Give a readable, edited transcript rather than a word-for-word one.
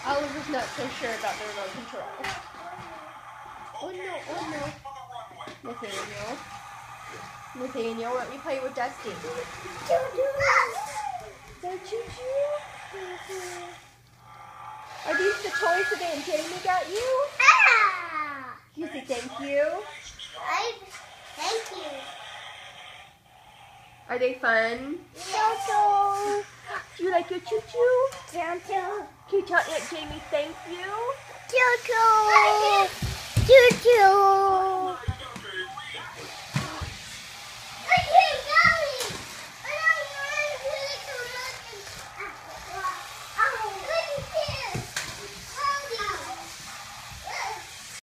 Oliver's not so sure about the remote control. Oh no, oh no. Nathaniel, let me play with Dusty. Are these the toys that Aunt Jamie got you? You say thank you? Thank you. Are they fun? Choo-choo. Do you like your choo-choo? Choo-choo. Can you tell Aunt Jamie thank you? Choo-choo. Choo-choo.